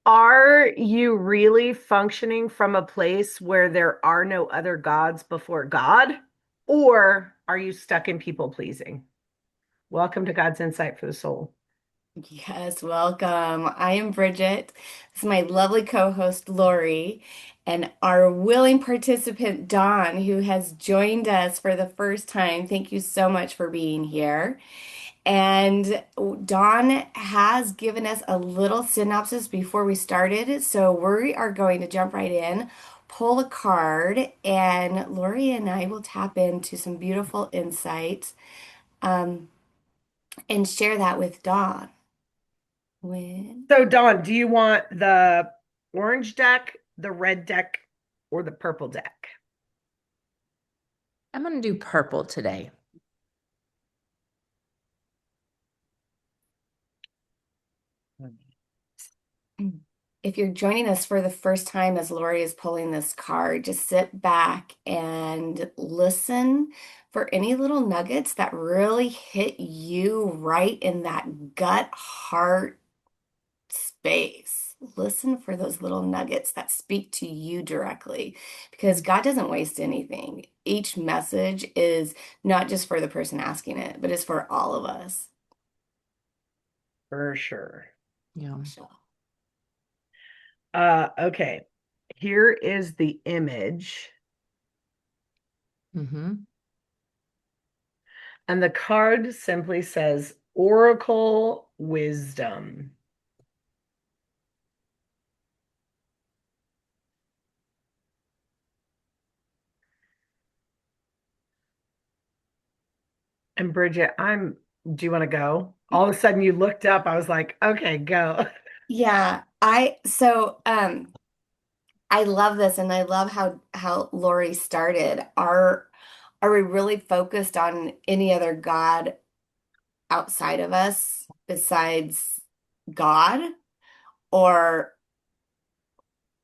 Are you really functioning from a place where there are no other gods before God? Or are you stuck in people pleasing? Welcome to God's Insight for the Soul. Yes, welcome. I am Bridget. This is my lovely co-host Lori and our willing participant Dawn, who has joined us for the first time. Thank you so much for being here. And Dawn has given us a little synopsis before we started, so we are going to jump right in, pull a card, and Lori and I will tap into some beautiful insights um, and share that with Dawn. When So, Dawn, do you want the orange deck, the red deck, or the purple deck? I'm going to do purple today. If you're joining us for the first time as Lori is pulling this card, just sit back and listen for any little nuggets that really hit you right in that gut heart space. Listen for those little nuggets that speak to you directly because God doesn't waste anything. Each message is not just for the person asking it, but it's for all of us. For sure. Yeah. So, Okay. Here is the image, Mm-hmm. and the card simply says Oracle Wisdom. And Bridget, do you want to go? All of a sudden you looked up. I was like, okay, go. yeah, I love this and I love how Lori started. Are we really focused on any other God outside of us besides God? Or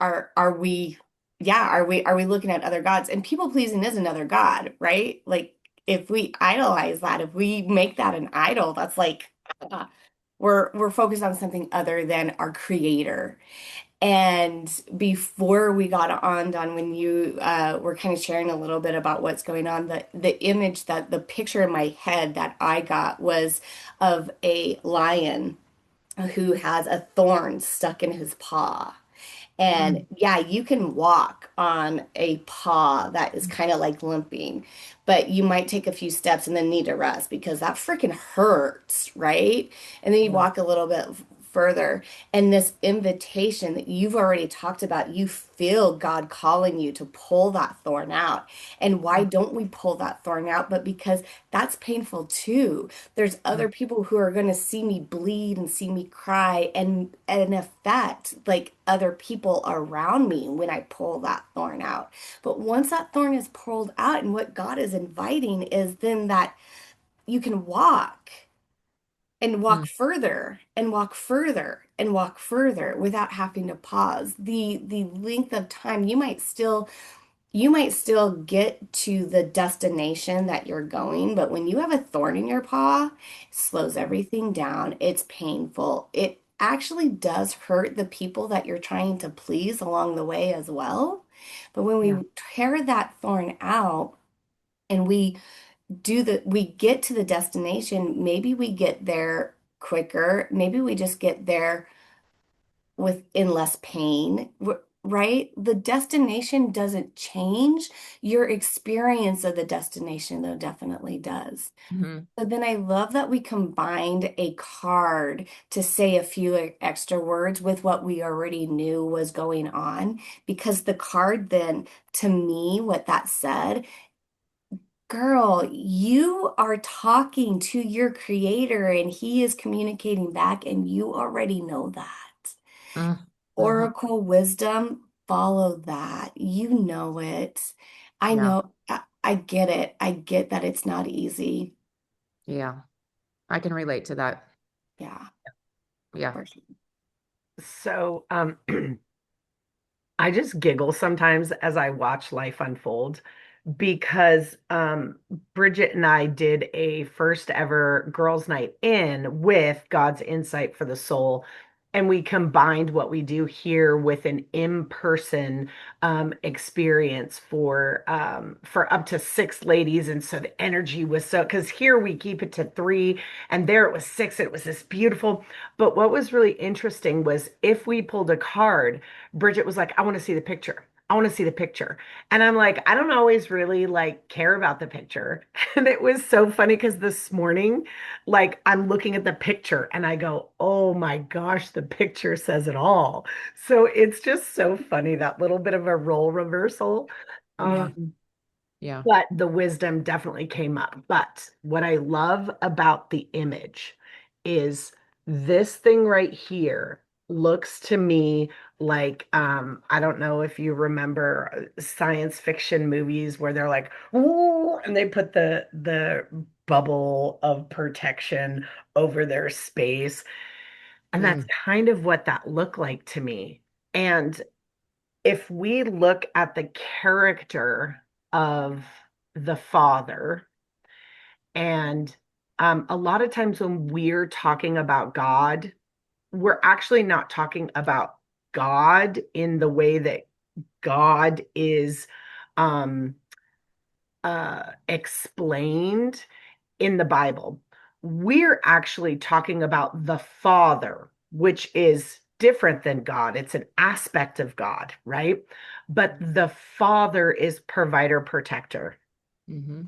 are we are we looking at other gods? And people pleasing is another God, right? Like if we idolize that, if we make that an idol, that's like uh, we're focused on something other than our creator. And before we got on, Don, when you were kind of sharing a little bit about what's going on, the image that the picture in my head that I got was of a lion who has a thorn stuck in his paw. And Mm. yeah, you can walk on a paw that is kind of like limping, but you might take a few steps and then need to rest because that freaking hurts, right? And then you Yeah. walk a little bit further, and this invitation that you've already talked about, you feel God calling you to pull that thorn out. And why don't we pull that thorn out? But because that's painful too. There's other people who are going to see me bleed and see me cry and affect like other people around me when I pull that thorn out. But once that thorn is pulled out, and what God is inviting is then that you can walk and walk Mm. further and walk further and walk further without having to pause. The length of time you might still get to the destination that you're going, but when you have a thorn in your paw, it slows everything down. It's painful. It actually does hurt the people that you're trying to please along the way as well. But when Yeah. we tear that thorn out and we get to the destination, maybe we get there quicker. Maybe we just get there in less pain, right? The destination doesn't change. Your experience of the destination, though, definitely does. Mm-hmm. So then I love that we combined a card to say a few extra words with what we already knew was going on, because the card then, to me, what that said, girl, you are talking to your creator and he is communicating back, and you already know that. Mm-hmm. Oracle wisdom, follow that. You know it. I Yeah. know, I get it. I get that it's not easy. Yeah. I can relate to that. Yeah, Yeah. for sure. So, I just giggle sometimes as I watch life unfold because Bridget and I did a first ever girls' night in with God's Insight for the Soul. And we combined what we do here with an in-person experience for up to six ladies. And so the energy was so, because here we keep it to three, and there it was six. It was this beautiful. But what was really interesting was if we pulled a card, Bridget was like, I want to see the picture. I want to see the picture. And I'm like, I don't always really like care about the picture. And it was so funny because this morning, like I'm looking at the picture and I go, oh my gosh, the picture says it all. So it's just so funny, that little bit of a role reversal. Yeah. Um, Yeah. but the wisdom definitely came up. But what I love about the image is this thing right here looks to me like I don't know if you remember science fiction movies where they're like, "Ooh," and they put the bubble of protection over their space. And that's Mm, kind of what that looked like to me. And if we look at the character of the father, and a lot of times when we're talking about God, we're actually not talking about God in the way that God is um, explained in the Bible. We're actually talking about the Father, which is different than God. It's an aspect of God, right? But the Father is provider protector. hmm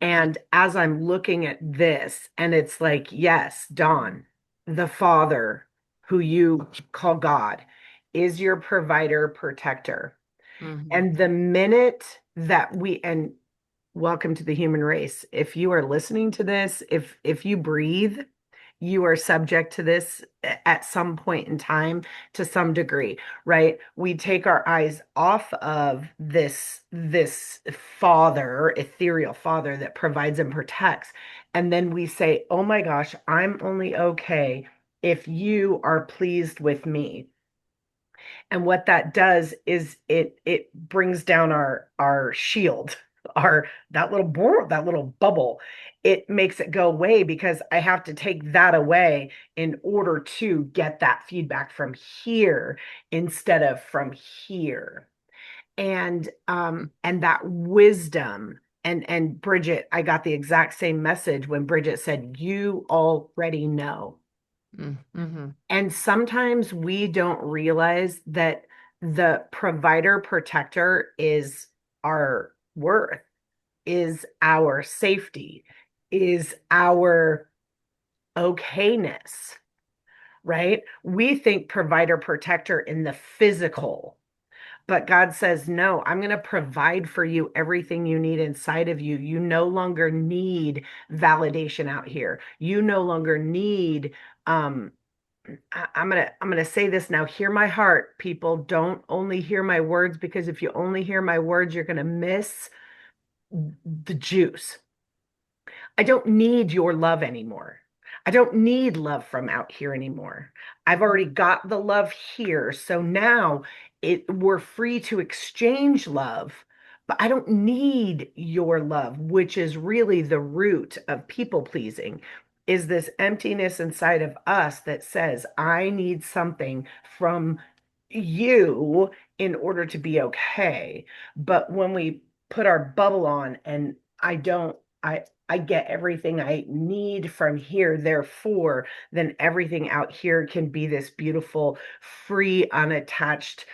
And as I'm looking at this, and it's like, yes, Don, the Father, who you call God, is your provider protector. hmm And the minute that and welcome to the human race. If you are listening to this, if you breathe, you are subject to this at some point in time to some degree, right? We take our eyes off of this father, ethereal father that provides and protects, and then we say, "Oh my gosh, I'm only okay if you are pleased with me." And what that does is it brings down our shield, our that little bubble. It makes it go away because I have to take that away in order to get that feedback from here instead of from here. And that wisdom, and Bridget, I got the exact same message when Bridget said, "You already know." hmm And sometimes we don't realize that the provider protector is our worth, is our safety, is our okayness, right? We think provider protector in the physical, but God says, no, I'm going to provide for you everything you need inside of you. You no longer need validation out here. You no longer need I'm gonna say this now. Hear my heart, people. Don't only hear my words, because if you only hear my words, you're gonna miss the juice. I don't need your love anymore. I don't need love from out here anymore. I've already got the love here. So now we're free to exchange love, but I don't need your love, which is really the root of people pleasing, is this emptiness inside of us that says, I need something from you in order to be okay. But when we put our bubble on and I don't, I get everything I need from here. Therefore, then everything out here can be this beautiful, free, unattached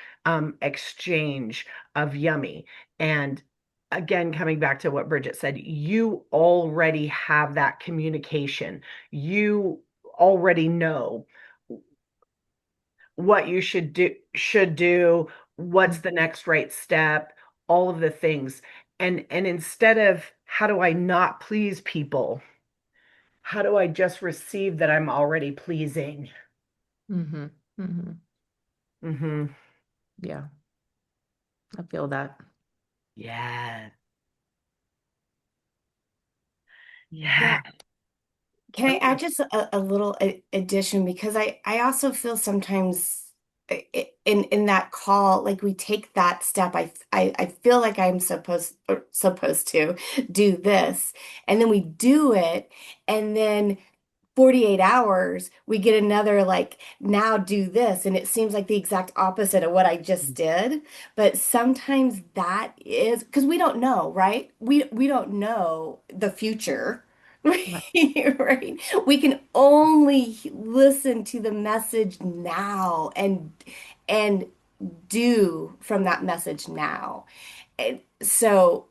exchange of yummy. And again, coming back to what Bridget said, you already have that communication. You already know what you should do, what's the next right step, all of the things. And instead of how do I not please people, how do I just receive that I'm already pleasing? hmm hmm Hmm. Yeah, I feel that. Yeah. Yeah. Yeah. Can I add just a little addition because I also feel sometimes in that call like we take that step I feel like I'm supposed to do this and then we do it and then 48 hours, we get another like, now do this. And it seems like the exact opposite of what I just did. But sometimes that is because we don't know, right? We don't know the future. Right. Right? We can only listen to the message now and do from that message now. And so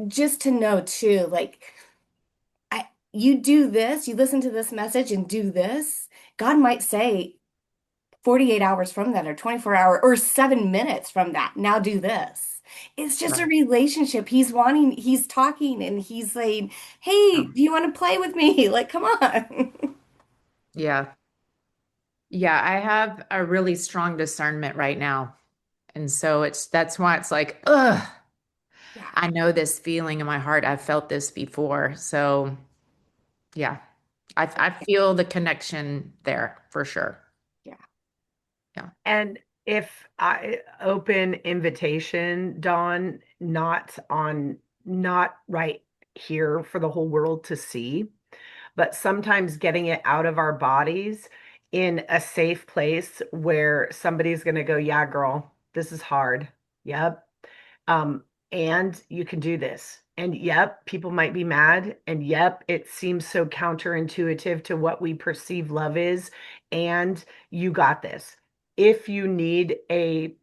just to know too, like you do this, you listen to this message and do this, God might say 48 hours from that, or 24 hours, or 7 minutes from that, now do this. It's just a Right. relationship. He's talking and he's saying, Yeah. hey, do you want to play with me? Like, come on. Yeah. Yeah, I have a really strong discernment right now. And so that's why it's like, ugh, Yeah, I know this feeling in my heart. I've felt this before. So yeah, I feel the connection there for sure. yeah, Yeah. And if I open invitation, Dawn, not right here for the whole world to see, but sometimes getting it out of our bodies in a safe place where somebody's going to go, yeah, girl, this is hard. Yep. Um, and you can do this. And yep, people might be mad. And yep, it seems so counterintuitive to what we perceive love is. And you got this. If you need a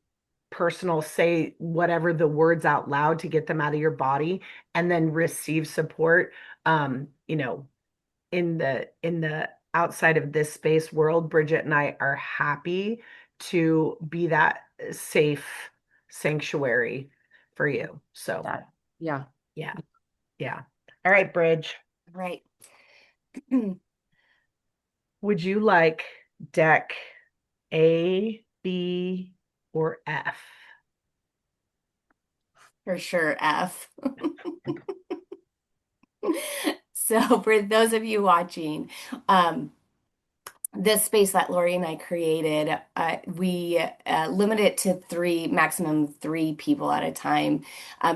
personal say whatever the words out loud to get them out of your body and then receive support, in the outside of this space world, Bridget and I are happy to be that safe sanctuary for you. So, That. Yeah. yeah, yeah. All right, Bridge. right. Would you like deck A, B, or F? For sure, F. So for those of you watching, um, this space that Lori and I created, we limit it to three, maximum three people at a time,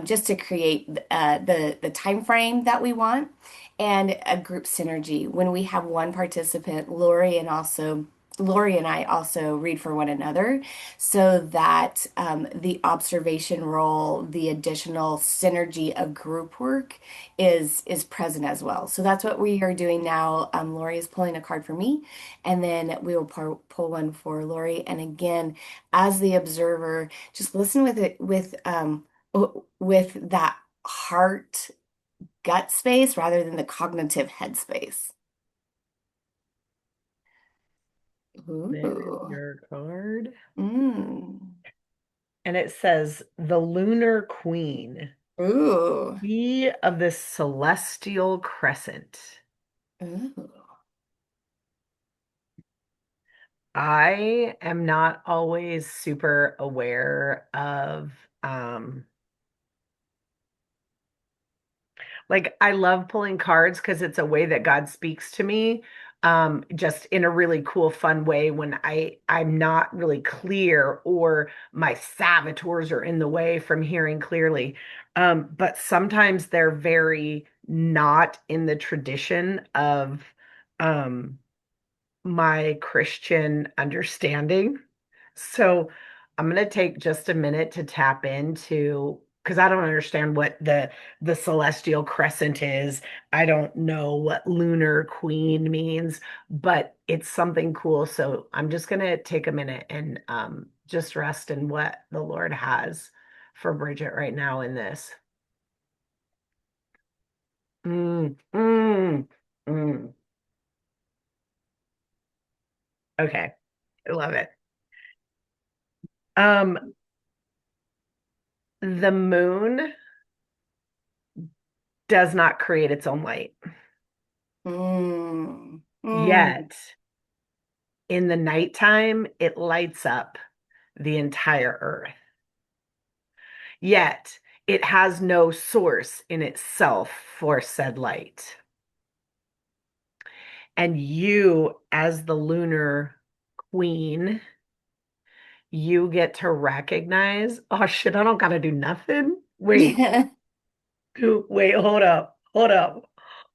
just to create the time frame that we want and a group synergy. When we have one participant, Lori and I also read for one another so that the observation role, the additional synergy of group work is present as well. So that's what we are doing now. Lori is pulling a card for me, and then we will pull one for Lori. And again, as the observer, just listen with it with that heart gut space rather than the cognitive head space. There's Ooh. your card. Mm. And it says the Lunar Queen, Ooh. be of the celestial crescent. Ooh. I am not always super aware of um like I love pulling cards because it's a way that God speaks to me just in a really cool fun way when I'm not really clear or my saboteurs are in the way from hearing clearly. But sometimes they're very not in the tradition of um my Christian understanding. So I'm going to take just a minute to tap into because I don't understand what the celestial crescent is. I don't know what lunar queen means, but it's something cool. So I'm just going to take a minute and just rest in what the Lord has for Bridget right now in this. Mm, mm, mm. Okay, I love it. Um, the moon does not create its own light. Mm. Mm. Yet, in the nighttime, it lights up the entire earth. Yet, it has no source in itself for said light. And you, as the lunar queen, you get to recognize, oh shit, I don't gotta do nothing. Wait, wait, hold up, hold up.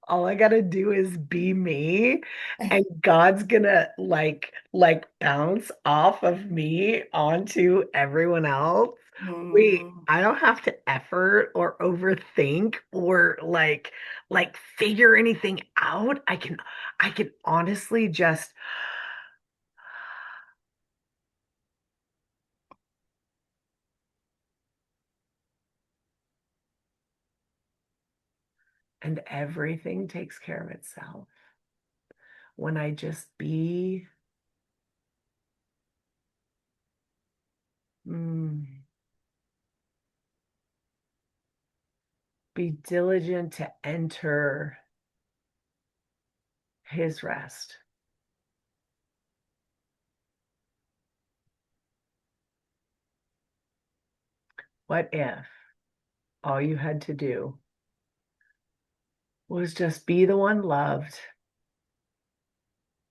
all I gotta do is be me, and God's gonna bounce off of me onto everyone else. Wait, Mm, I don't have to effort or overthink or figure anything out. I can honestly just, and everything takes care of itself when I just be. mm, be diligent to enter his rest. What if all you had to do was just be the one loved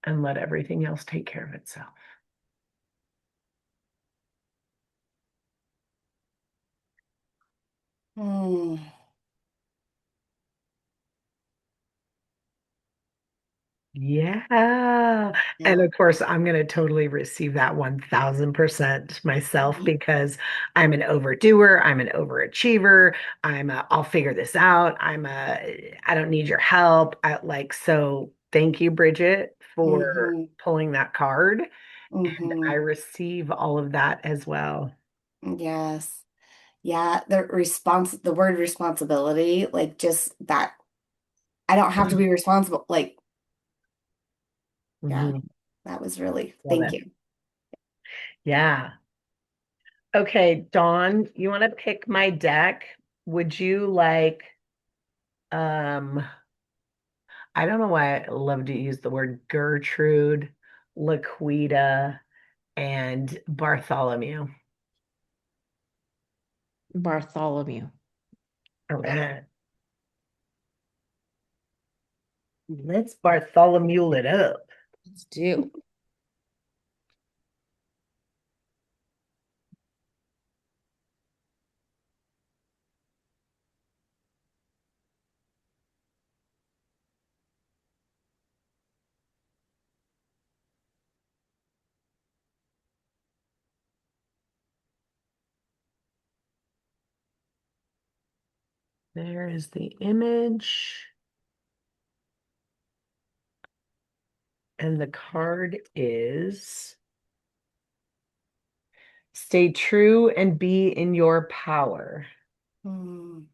and let everything else take care of itself? mm, Yeah. And yeah. of course, I'm going to totally receive that 1000% myself Mhm. because I'm an overdoer. I'm an overachiever. I'll figure this out. I don't need your help. So thank you, Bridget, for Mhm. pulling that card. And I Mhm. receive all of that as well. Yes. Yeah, the word responsibility, like just that I don't have to be responsible. Like, yeah, Mhm. that was really, Love thank it. you. Yeah. Okay, Dawn, you want to pick my deck? Would you like, um, I don't know why I love to use the word Gertrude, Laquita, and Bartholomew. Bartholomew. All right. Let's Bartholomew it up. Let's do. There is the image, and the card is stay true and be in your power. Mm.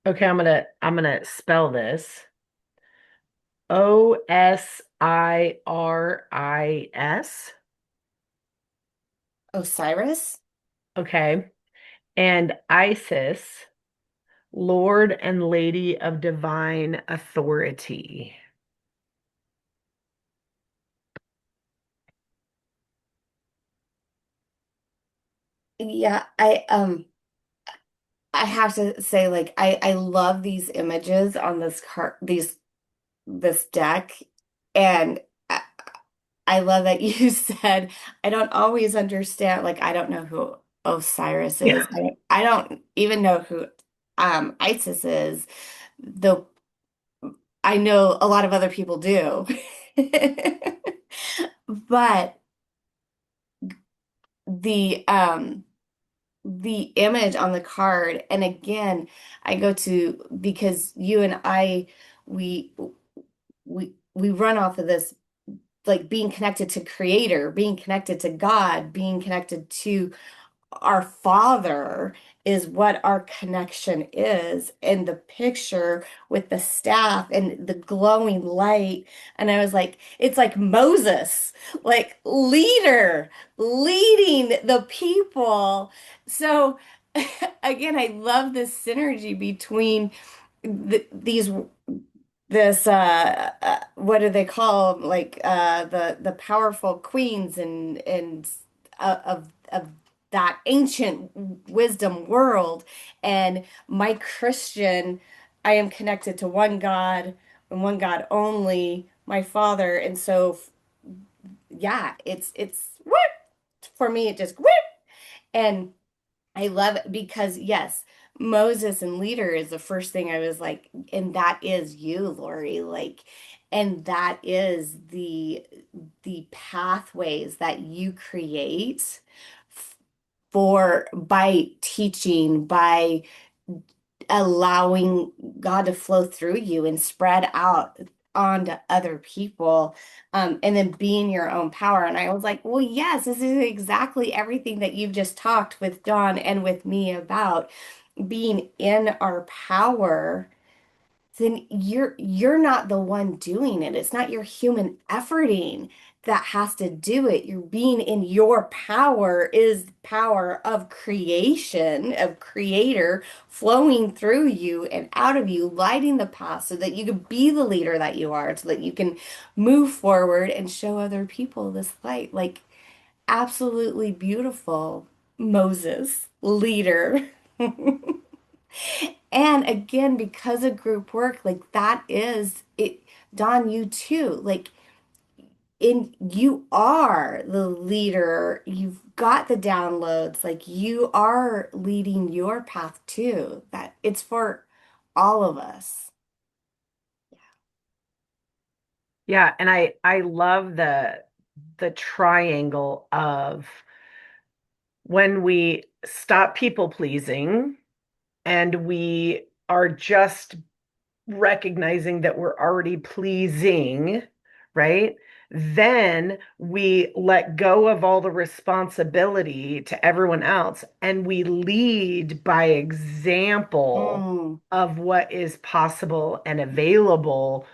Okay, I'm gonna spell this. Osiris. Osiris? Okay. And Isis, Lord and Lady of Divine Authority. Yeah, I have to say, like, I love these images on this card, this deck, and I love that you said I don't always understand. Like, I don't know who Osiris Yeah. is. I don't even know who Isis is, though I know a lot of other people do. But the um the image on the card, and again, I go to because you and I we we run off of this like being connected to creator, being connected to God, being connected to our Father is what our connection is. And the picture with the staff and the glowing light. And I was like, it's like Moses, like leader, leading the people. So again, I love this synergy between these this what do they call them? Like the powerful queens and of that ancient wisdom world, and my Christian, I am connected to one God and one God only, my Father. And so yeah, it's whoop, for me it just whoop. And I love it because yes, Moses and leader is the first thing I was like, and that is you, Lori. Like, and that is the pathways that you create for by teaching, by allowing God to flow through you and spread out onto other people, and then being your own power. And I was like, well, yes, this is exactly everything that you've just talked with Dawn and with me about being in our power. Then you're not the one doing it. It's not your human efforting that has to do it. You're being in your power is power of creation, of creator flowing through you and out of you, lighting the path so that you can be the leader that you are, so that you can move forward and show other people this light. Like absolutely beautiful, Moses, leader. And again, because of group work, like that is it, Don, you too, like in you are the leader, you've got the downloads, like you are leading your path too. That it's for all of us. Yeah, and I love the triangle of when we stop people pleasing and we are just recognizing that we're already pleasing, right? Then we let go of all the responsibility to everyone else and we lead by example Mm, of what is possible and available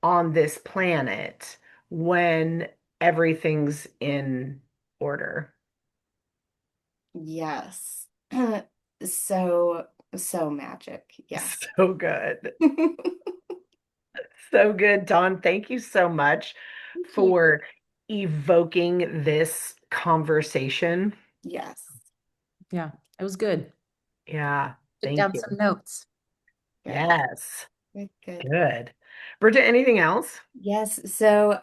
on this planet when everything's in order. yes. So, so magic. Yes. So good. So good, Dawn. Thank you so much Thank you. for evoking this conversation. Yes. Yeah, it was good. Yeah, Took thank down you. some notes. Good. Yes, Good. Good. good. Bridget, anything else? Yes, so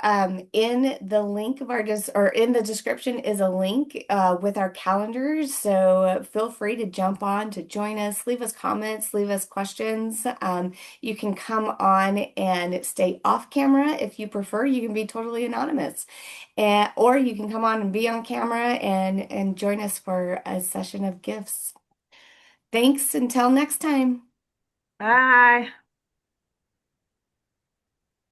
in the link of our or in the description is a link with our calendars. So feel free to jump on to join us, leave us comments, leave us questions. You can come on and stay off camera if you prefer. You can be totally anonymous, and or you can come on and be on camera and join us for a session of gifts. Thanks. Until next time. Bye.